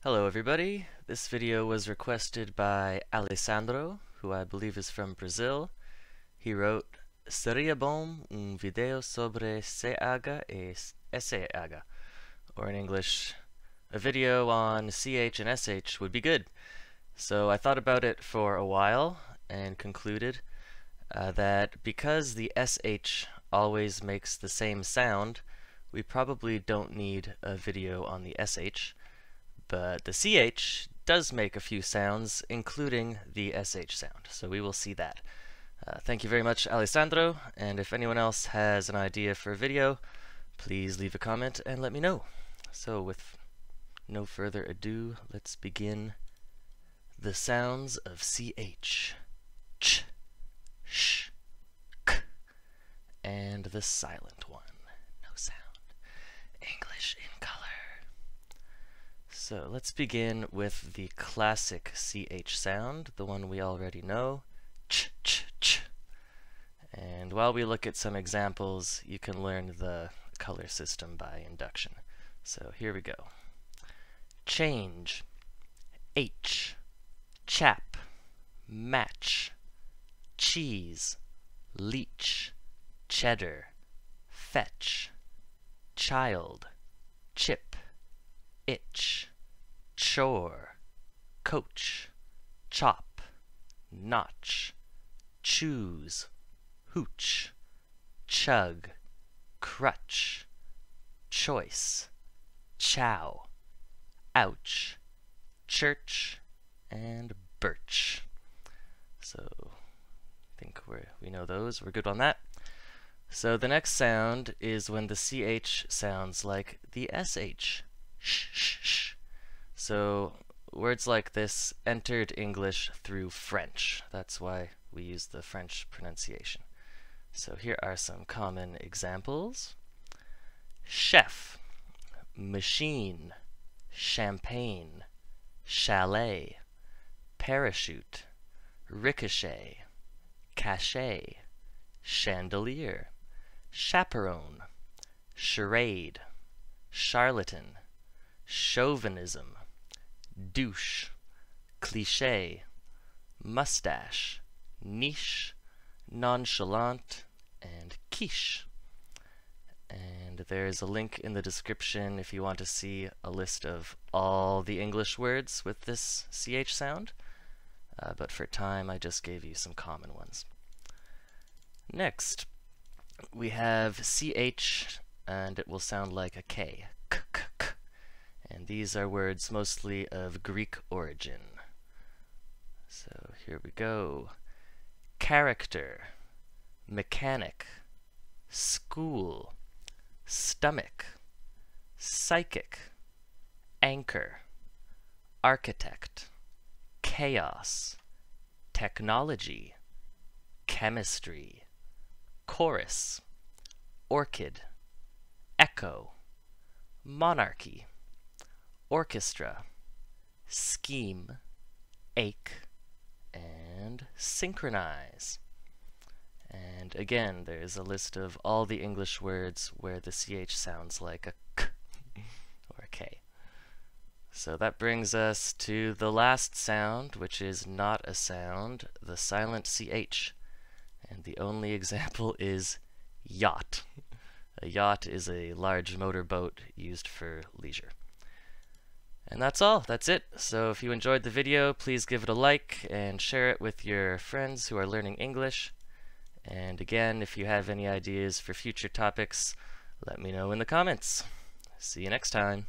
Hello everybody, this video was requested by Alessandro, who I believe is from Brazil. He wrote, "Seria bom video sobre CH e SH," or in English, a video on CH and SH would be good. So I thought about it for a while and concluded that because the SH always makes the same sound, we probably don't need a video on the SH. But the CH does make a few sounds, including the SH sound, so we will see that. Thank you very much, Alessandro, and if anyone else has an idea for a video, please leave a comment and let me know. So with no further ado, let's begin the sounds of CH. Ch, sh, k, and the silent one. No sound. English in color. So let's begin with the classic CH sound, the one we already know, ch, ch, ch. And while we look at some examples, you can learn the color system by induction. So here we go. Change, H, chap, match, cheese, leech, cheddar, fetch, child, chip, itch, chore, coach, chop, notch, choose, hooch, chug, crutch, choice, chow, ouch, church, and birch. So I think we know those. We're good on that. So the next sound is when the CH sounds like the SH. Sh, sh, sh. So words like this entered English through French. That's why we use the French pronunciation. So here are some common examples. Chef, machine, champagne, chalet, parachute, ricochet, cachet, chandelier, chaperone, charade, charlatan, chauvinism, douche, cliché, mustache, niche, nonchalant, and quiche. And there's a link in the description if you want to see a list of all the English words with this CH sound. But for time, I just gave you some common ones. Next, we have CH, and it will sound like a K. K, k, k. And these are words mostly of Greek origin. So here we go. Character, mechanic, school, stomach, psychic, anchor, architect, chaos, technology, chemistry, chorus, orchid, echo, monarchy, orchestra, scheme, ache, and synchronize. And again, there's a list of all the English words where the CH sounds like a K or a K. So that brings us to the last sound, which is not a sound, the silent CH. And the only example is yacht. A yacht is a large motorboat used for leisure. And that's all. That's it. So if you enjoyed the video, please give it a like and share it with your friends who are learning English. And again, if you have any ideas for future topics, let me know in the comments. See you next time.